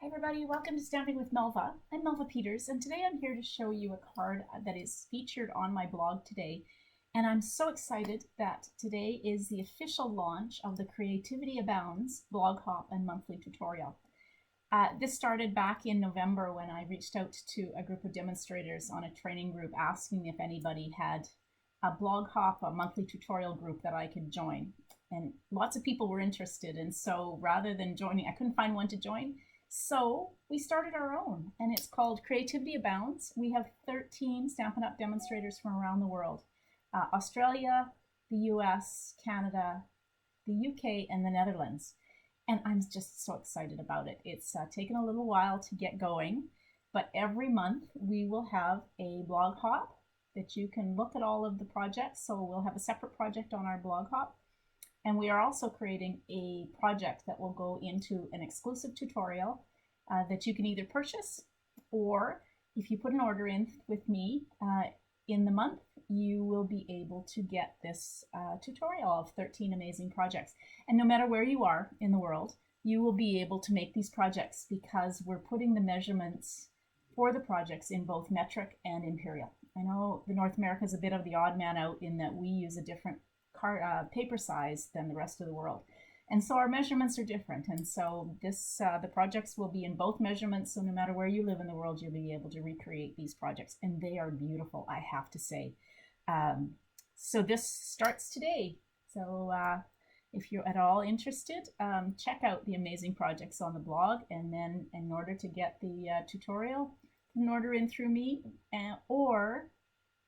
Hi everybody, welcome to Stamping with Melva. I'm Melva Peters, and today I'm here to show you a card that is featured on my blog today. And I'm so excited that today is the official launch of the Creativity Abounds blog hop and monthly tutorial. This started back in November when I reached out to a group of demonstrators on a training group asking if anybody had a blog hop, a monthly tutorial group that I could join. And lots of people were interested, and so rather than joining, I couldn't find one to join. So we started our own, and it's called Creativity Abounds. We have 13 Stampin' Up! Demonstrators from around the world. Australia, the US, Canada, the UK, and the Netherlands. And I'm just so excited about it. It's taken a little while to get going, but every month we will have a blog hop that you can look at all of the projects. So we'll have a separate project on our blog hop. And we are also creating a project that will go into an exclusive tutorial that you can either purchase, or if you put an order in with me in the month, you will be able to get this tutorial of 13 amazing projects. And no matter where you are in the world, you will be able to make these projects because we're putting the measurements for the projects in both metric and imperial. I know the North America is a bit of the odd man out in that we use a different paper size than the rest of the world, and so our measurements are different. And so the projects will be in both measurements, so no matter where you live in the world, you'll be able to recreate these projects, and they are beautiful, I have to say. So this starts today, so if you're at all interested, check out the amazing projects on the blog, and then in order to get the tutorial, you can order in through me or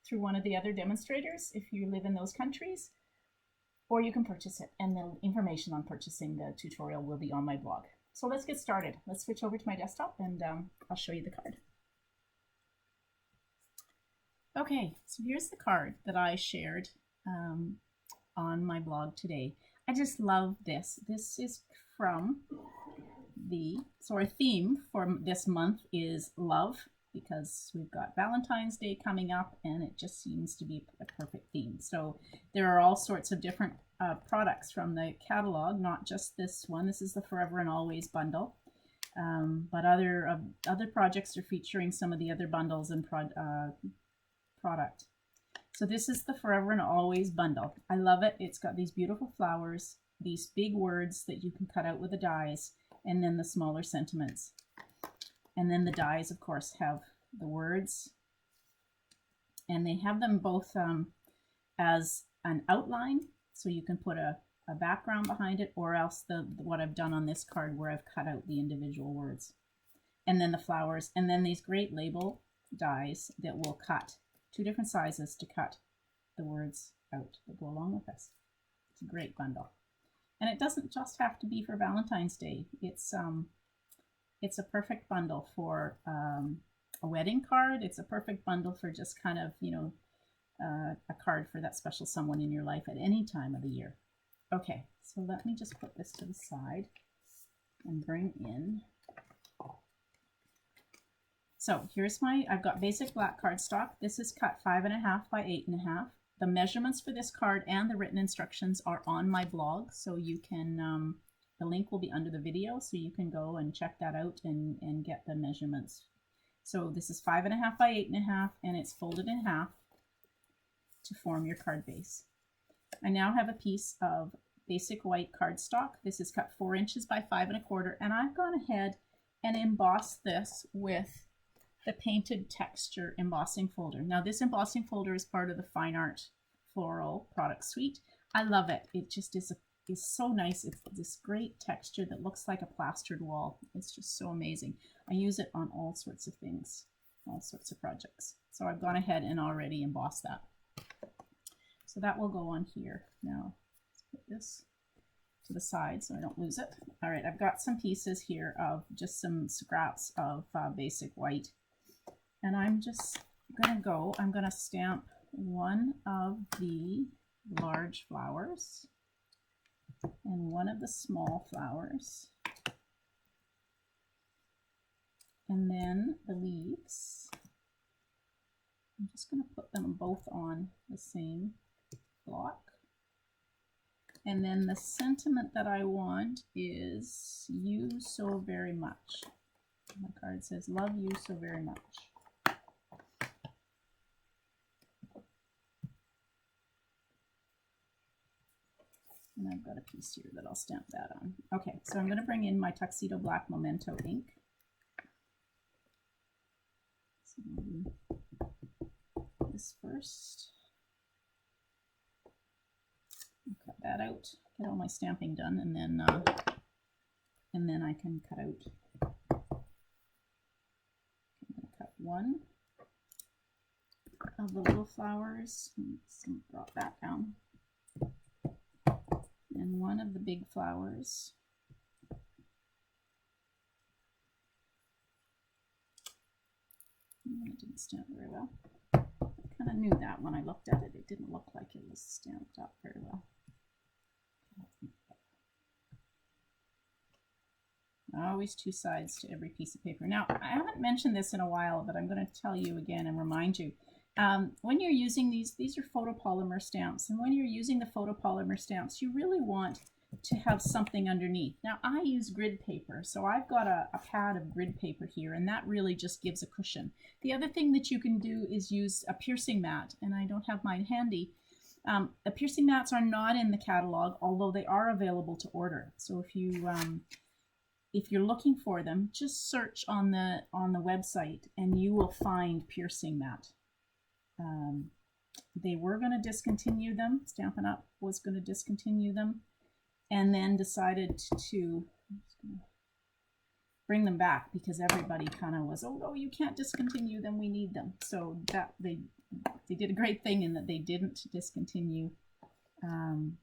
through one of the other demonstrators if you live in those countries, or you can purchase it, and the information on purchasing the tutorial will be on my blog. So let's get started. Let's switch over to my desktop, and I'll show you the card. Okay, so here's the card that I shared on my blog today. I just love this. This is from so our theme for this month is love, because we've got Valentine's Day coming up, and it just seems to be a perfect theme. So there are all sorts of different products from the catalog, not just this one. This is the Forever and Always bundle, but other projects are featuring some of the other bundles and product. So this is the Forever and Always bundle. I love it. It's got these beautiful flowers, these big words that you can cut out with the dies, and then the smaller sentiments. And then the dies, of course, have the words, and they have them both as an outline, so you can put a background behind it, or else what I've done on this card where I've cut out the individual words. And then the flowers, and then these great label dies that will cut 2 different sizes to cut the words out that go along with this. It's a great bundle. And it doesn't just have to be for Valentine's Day. It's a perfect bundle for a wedding card. It's a perfect bundle for just kind of, a card for that special someone in your life at any time of the year. Okay, so let me just put this to the side and bring in. So here's I've got basic black cardstock. This is cut 5.5 by 8.5. The measurements for this card and the written instructions are on my blog, so you can, the link will be under the video, so you can go and check that out and get the measurements. So this is 5.5 by 8.5, and it's folded in half to form your card base. I now have a piece of basic white cardstock. This is cut 4 inches by 5.25, and I've gone ahead and embossed this with the painted texture embossing folder. Now this embossing folder is part of the Fine Art Floral product suite. I love it. It just is so nice. It's this great texture that looks like a plastered wall. It's just so amazing. I use it on all sorts of things, all sorts of projects. So I've gone ahead and already embossed that. So that will go on here. Now let's put this to the side so I don't lose it. All right, I've got some pieces here of just some scraps of basic white. And I'm just I'm gonna stamp one of the large flowers and one of the small flowers, and then the leaves. I'm just going to put them both on the same block, And then the sentiment that I want is "you so very much." My card says, "Love you so very much." And I've got a piece here that I'll stamp that on. Okay, so I'm going to bring in my Tuxedo Black Memento ink. So I'll do this first. I'll cut that out, get all my stamping done, and then I can cut out. I'm going to cut one of the little flowers. Let's drop that down. And one of the big flowers. It didn't stamp very well. I kind of knew that when I looked at it. It didn't look like it was stamped up very well. Always two sides to every piece of paper. Now, I haven't mentioned this in a while, but I'm going to tell you again and remind you. When you're using these are photopolymer stamps, and when you're using the photopolymer stamps, you really want to have something underneath. Now, I use grid paper, so I've got a pad of grid paper here, and that really just gives a cushion. The other thing that you can do is use a piercing mat, and I don't have mine handy. The piercing mats are not in the catalog, although they are available to order. So if you're looking for them, just search on the website, and you will find piercing mat. They were going to discontinue them. Stampin' Up! Was going to discontinue them, and then decided to bring them back because everybody kind of was, oh no, you can't discontinue them, we need them. So that they did a great thing in that they didn't discontinue them,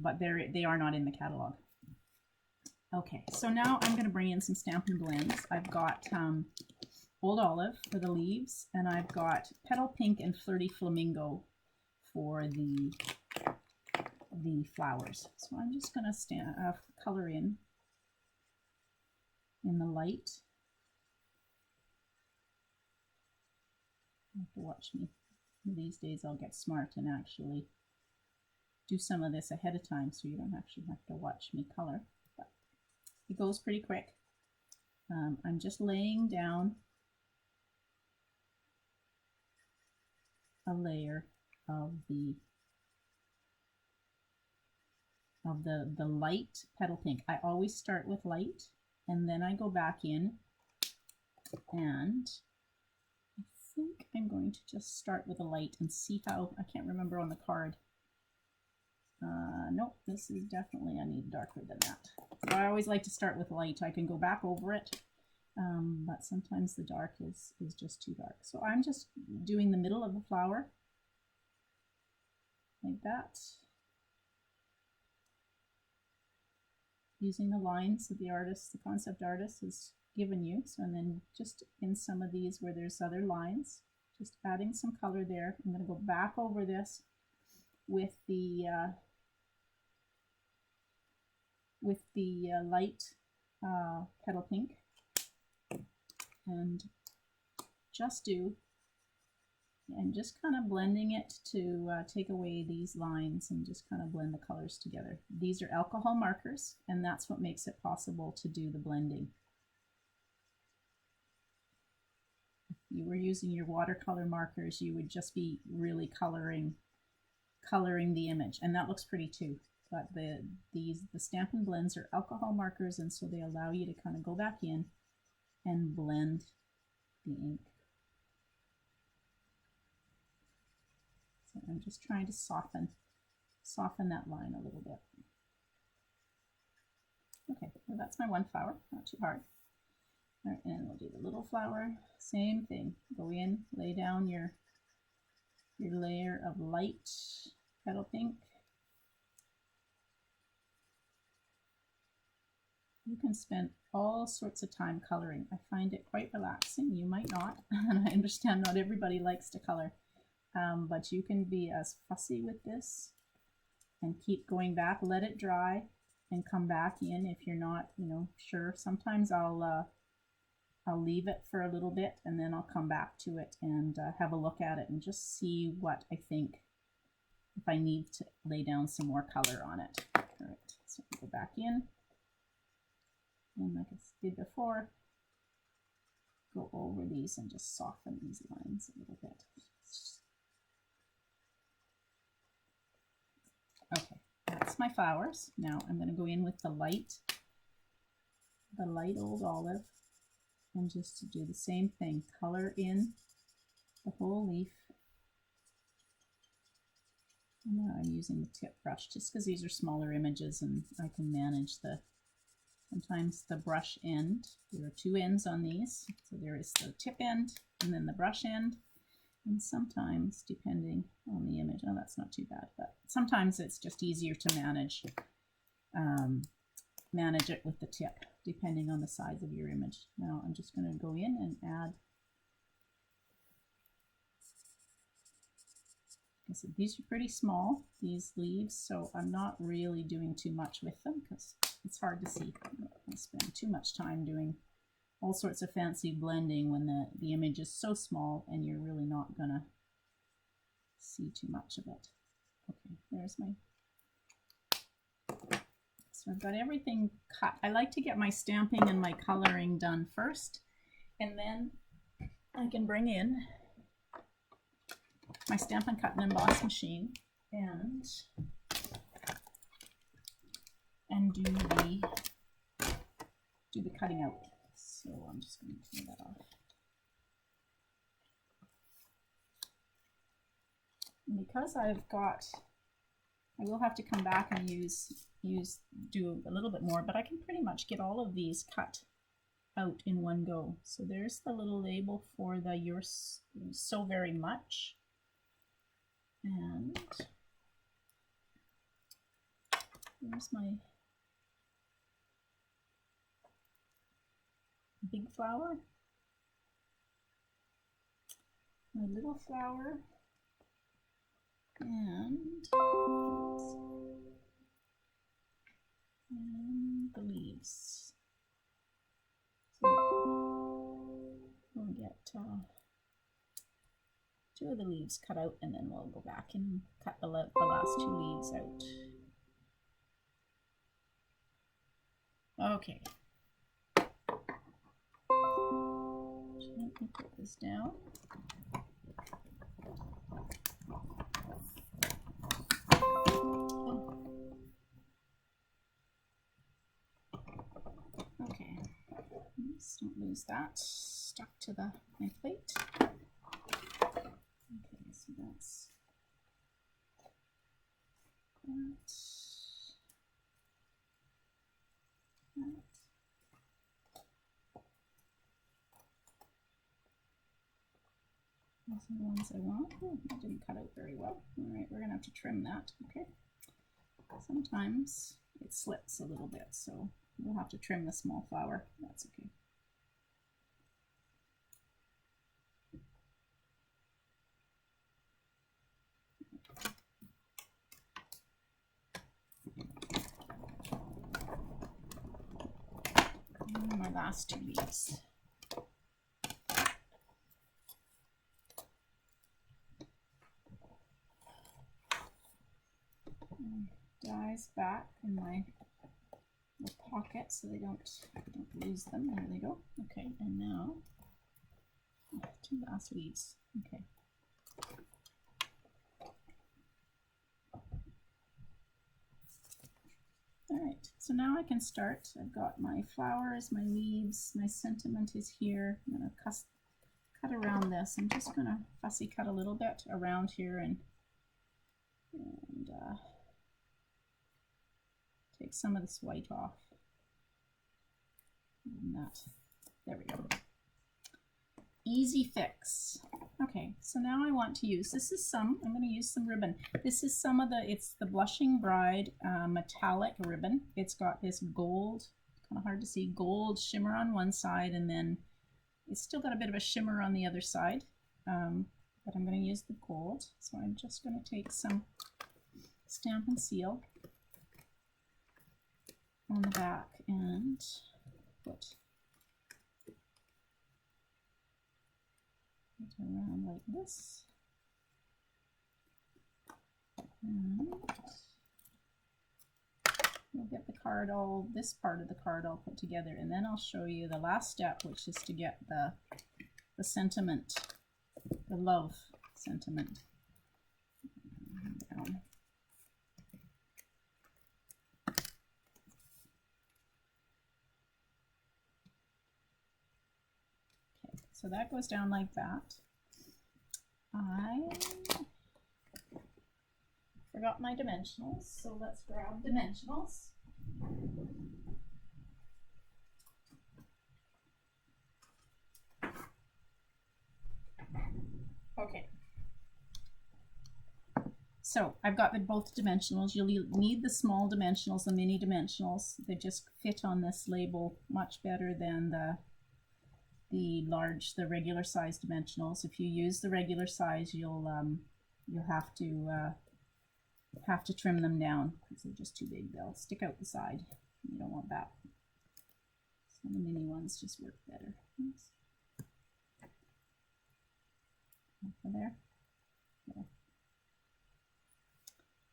but they are not in the catalog. Okay, so now I'm going to bring in some Stampin' blends. I've got Old Olive for the leaves, and I've got Petal Pink and Flirty Flamingo for the flowers. So I'm just going to color in the light. You have to watch me. These days I'll get smart and actually do some of this ahead of time so you don't actually have to watch me color. But it goes pretty quick. I'm just laying down a layer of the light Petal Pink. I always start with light, and then I go back in, and I think I'm going to just start with a light and see how, I can't remember on the card. Nope, this is definitely, I need darker than that. So I always like to start with light. I can go back over it, but sometimes the dark is just too dark. So I'm just doing the middle of the flower, like that, using the lines that the concept artist has given you. So, and then just in some of these where there's other lines, just adding some color there. I'm going to go back over this with the light Petal Pink, and just kind of blending it to take away these lines and just kind of blend the colors together. These are alcohol markers, and that's what makes it possible to do the blending. If you were using your watercolor markers, you would just be really coloring the image, and that looks pretty too. But the Stampin' blends are alcohol markers, and so they allow you to kind of go back in and blend the ink. So I'm just trying to soften that line a little bit. Okay, well, that's my one flower, not too hard. All right, and we'll do the little flower, same thing. Go in, lay down your layer of light Petal Pink. You can spend all sorts of time coloring. I find it quite relaxing. You might not, and I understand not everybody likes to color, but you can be as fussy with this and keep going back. Let it dry and come back in if you're not, sure. Sometimes I'll leave it for a little bit, and then I'll come back to it and have a look at it and just see what I think, if I need to lay down some more color on it. All right, so go back in. And like I did before, go over these and just soften these lines a little bit. Okay, that's my flowers. Now I'm going to go in with the light old olive, and just to do the same thing, color in the whole leaf. And now I'm using the tip brush just because these are smaller images and I can manage sometimes the brush end. There are two ends on these. So there is the tip end and then the brush end. And sometimes, depending on the image, oh, that's not too bad, but sometimes it's just easier to manage it with the tip, depending on the size of your image. Now I'm just going to go in and add. So these are pretty small, these leaves, so I'm not really doing too much with them because it's hard to see. I spend too much time doing all sorts of fancy blending when the image is so small and you're really not going to see too much of it. Okay, there's my... So I've got everything cut. I like to get my stamping and my coloring done first, and then I can bring in my Stampin' Cut and Emboss machine and do the cutting out. So I'm just going to turn that off. And because I will have to come back and do a little bit more, but I can pretty much get all of these cut out in one go. So there's the little label for the "You're So Very Much." And here's my big flower, my little flower, and the leaves. So we'll get two of the leaves cut out, and then we'll go back and cut the last two leaves out. Okay. Let me put this down. Okay. Oops, don't lose that. Stuck to my plate. Okay, so that's that. Those are the ones I want. Oh, that didn't cut out very well. All right, we're gonna have to trim that. Okay. Sometimes it slips a little bit, so we'll have to trim the small flower. That's okay. And my last two leaves. Dies back in my pocket so they don't lose them. There they go. Okay, and now two last leaves. Okay. All right, so now I can start. I've got my flowers, my leaves, my sentiment is here. I'm going to cut around this. I'm just going to fussy cut a little bit around here and take some of this white off. And that, there we go. Easy fix. Okay, so now I want to use, I'm going to use some ribbon. This is it's the Blushing Bride metallic ribbon. It's got this gold, kind of hard to see, gold shimmer on one side, and then it's still got a bit of a shimmer on the other side. But I'm going to use the gold. So I'm just going to take some Stampin' Seal on the back and put it around like this. And we'll get the card all, this part of the card all put together, and then I'll show you the last step, which is to get the sentiment, the love sentiment down. Okay, so that goes down like that. I forgot my dimensionals, so let's grab dimensionals. Okay. So I've got both dimensionals. You'll need the small dimensionals, the mini dimensionals. They just fit on this label much better than the regular size dimensionals. If you use the regular size, you'll have to trim them down because they're just too big. They'll stick out the side. You don't want that. So the mini ones just work better. Over there. There.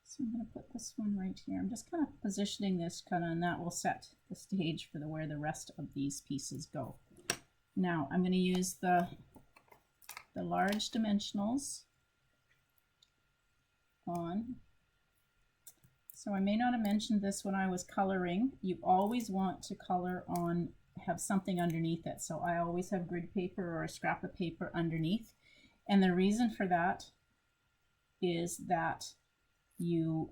So I'm going to put this one right here. I'm just kind of positioning this and that will set the stage for where the rest of these pieces go. Now I'm going to use the large dimensionals on. So I may not have mentioned this when I was coloring. You always want to color on, have something underneath it. So I always have grid paper or a scrap of paper underneath. And the reason for that is that you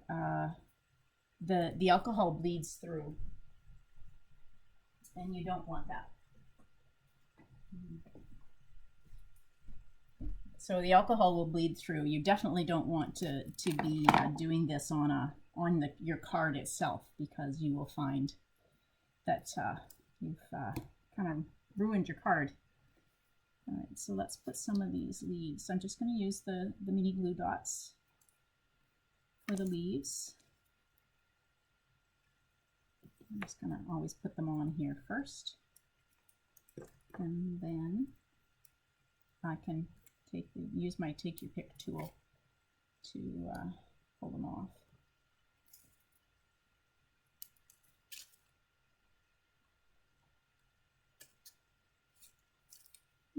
the alcohol bleeds through, and you don't want that. So the alcohol will bleed through. You definitely don't want to be doing this on your card itself, because you will find that you've kind of ruined your card. All right, so let's put some of these leaves. I'm just going to use the mini glue dots for the leaves. I'm just going to always put them on here first, and then I can use my take your pick tool to pull them off.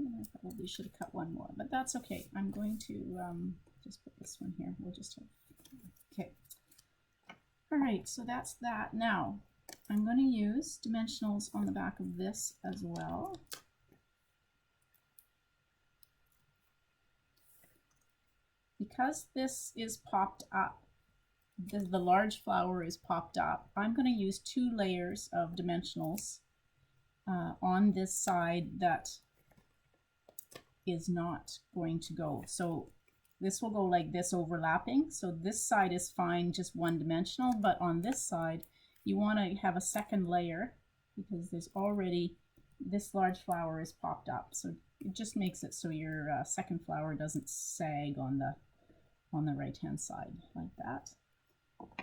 I probably should have cut one more, but that's okay. I'm going to just put this one here. We'll just have, okay. All right, so that's that. Now, I'm going to use dimensionals on the back of this as well. Because this is popped up, the large flower is popped up, I'm going to use 2 layers of dimensionals on this side that is not going to go. So this will go like this, overlapping. So this side is fine, just one dimensional, but on this side you want to have a second layer because there's already, this large flower is popped up. So it just makes it so your second flower doesn't sag on the right hand side like that.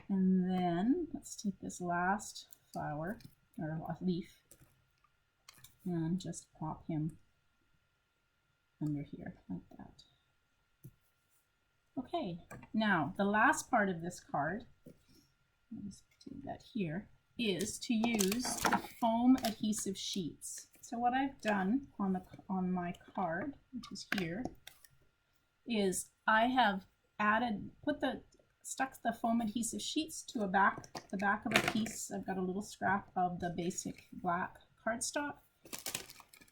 And then let's take this last flower or leaf and just pop him under here like that. Okay, now the last part of this card, I'll just do that here, is to use the foam adhesive sheets. So what I've done on my card, which is here, is I have stuck the foam adhesive sheets to the back of a piece. I've got a little scrap of the basic black cardstock,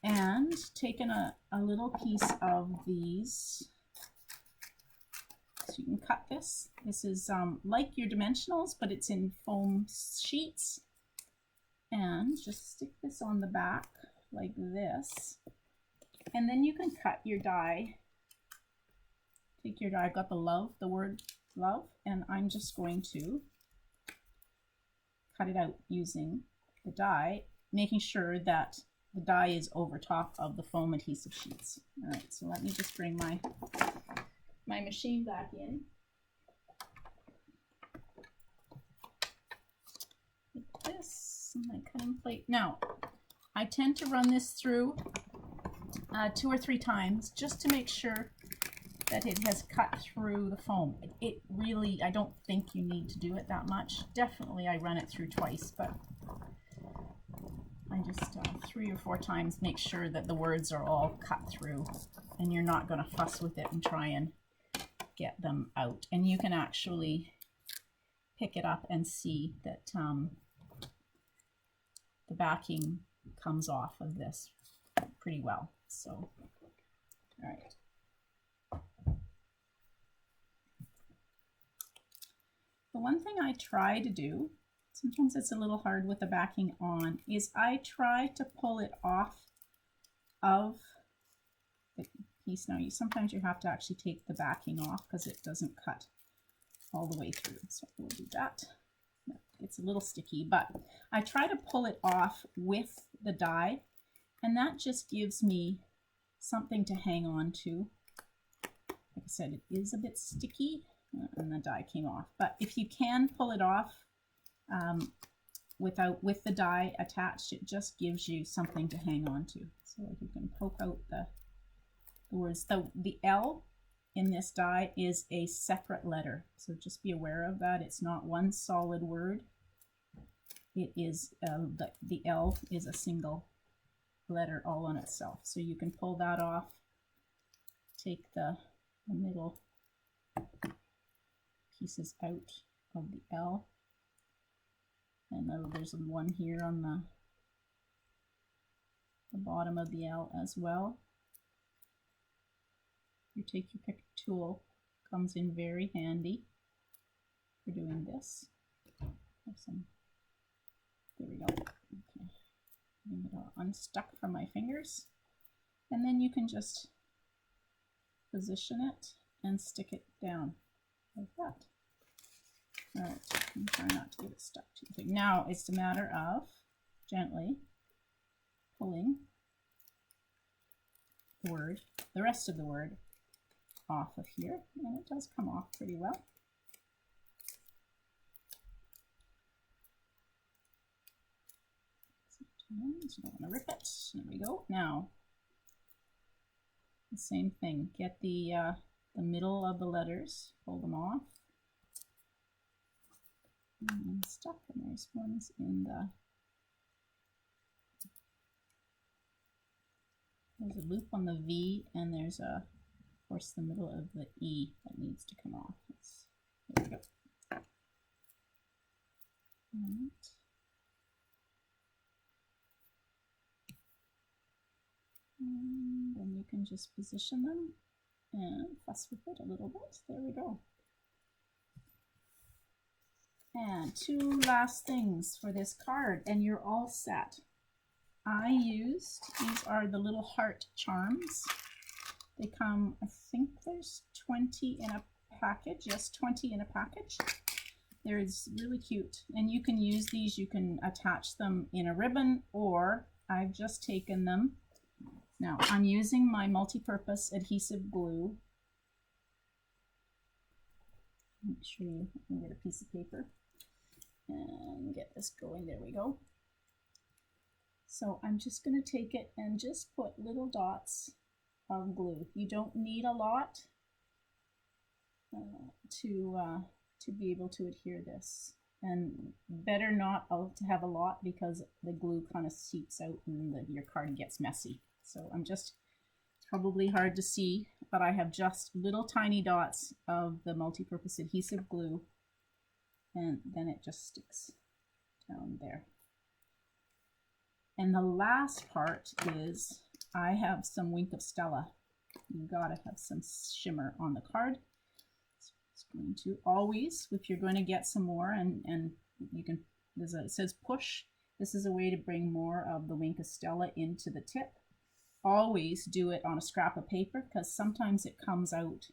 and taken a little piece of these. So you can cut this. This is like your dimensionals, but it's in foam sheets. And just stick this on the back like this. And then you can cut your die. Take your die. I've got the word love, and I'm just going to cut it out using the die, making sure that the die is over top of the foam adhesive sheets. All right, so let me just bring my machine back in. Like this, my cutting plate. Now, I tend to run this through 2 or 3 times just to make sure that it has cut through the foam. It really, I don't think you need to do it that much. Definitely I run it through twice, but I just 3 or 4 times make sure that the words are all cut through, and you're not going to fuss with it and try and get them out. And you can actually pick it up and see that the backing comes off of this pretty well. So, all right. The one thing I try to do, sometimes it's a little hard with the backing on, is I try to pull it off of the piece. Now, sometimes you have to actually take the backing off because it doesn't cut all the way through. So we'll do that. It's a little sticky, but I try to pull it off with the die, and that just gives me something to hang on to. Like I said, it is a bit sticky, and the die came off. But if you can pull it off with the die attached, it just gives you something to hang on to. So you can poke out the words. The L in this die is a separate letter, so just be aware of that. It's not one solid word. It is the L is a single letter all on itself. So you can pull that off, take the middle pieces out of the L, and there's one here on the bottom of the L as well. You take your pick tool, comes in very handy for doing this. There we go. Okay. Getting it all unstuck from my fingers. And then you can just position it and stick it down like that. All right, and try not to get it stuck too big. Now it's a matter of gently pulling the word, the rest of the word, off of here, and it does come off pretty well. So don't want to rip it. There we go. Now, the same thing. Get the middle of the letters, pull them off, and stuck. And there's ones in the. There's a loop on the V, and there's of course the middle of the E that needs to come off. There we go. And then you can just position them and fuss with it a little bit. There we go. And 2 last things for this card, and you're all set. These are the little heart charms. They come, I think there's 20 in a package. Yes, 20 in a package. They're really cute, and you can use these. You can attach them in a ribbon, or I've just taken them. Now I'm using my multi-purpose adhesive glue. Make sure you get a piece of paper and get this going. There we go. So I'm just going to take it and just put little dots of glue. You don't need a lot to be able to adhere this, and better not to have a lot because the glue kind of seeps out and your card gets messy. So it's probably hard to see, but I have just little tiny dots of the multi-purpose adhesive glue, and then it just sticks down there. And the last part is I have some Wink of Stella. You gotta have some shimmer on the card. So it's going to always, if you're going to get some more, and you can, it says push. This is a way to bring more of the Wink of Stella into the tip. Always do it on a scrap of paper, because sometimes it comes out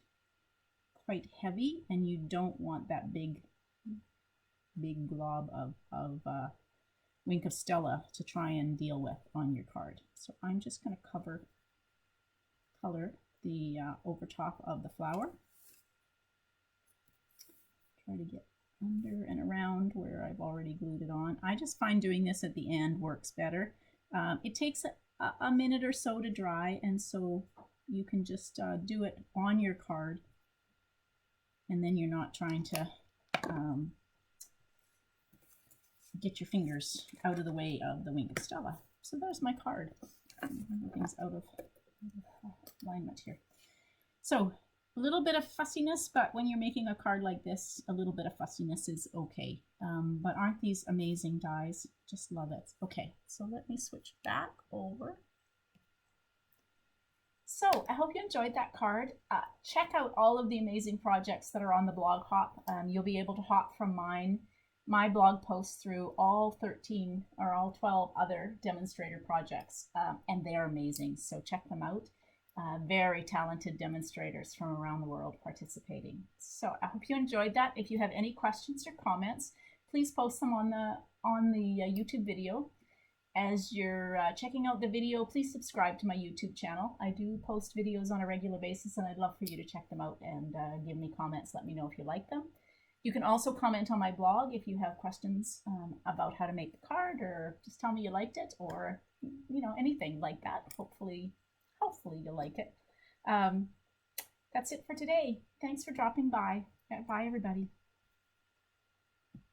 quite heavy and you don't want that big glob of Wink of Stella to try and deal with on your card. So I'm just going to color the over top of the flower. Try to get under and around where I've already glued it on. I just find doing this at the end works better. It takes a minute or so to dry, and so you can just do it on your card, and then you're not trying to get your fingers out of the way of the Winged Stella. So there's my card. Everything's out of alignment here. So a little bit of fussiness, but when you're making a card like this, a little bit of fussiness is okay. But aren't these amazing dies? Just love it. Okay, so let me switch back over. So I hope you enjoyed that card. Check out all of the amazing projects that are on the blog hop. You'll be able to hop from my blog posts through all 13 or all 12 other demonstrator projects, and they're amazing. So check them out. Very talented demonstrators from around the world participating. So I hope you enjoyed that. If you have any questions or comments, please post them on the YouTube video. As you're checking out the video, please subscribe to my YouTube channel. I do post videos on a regular basis, and I'd love for you to check them out and give me comments. Let me know if you like them. You can also comment on my blog if you have questions about how to make the card, or just tell me you liked it, or anything like that. Hopefully you'll like it. That's it for today. Thanks for dropping by. Bye, everybody.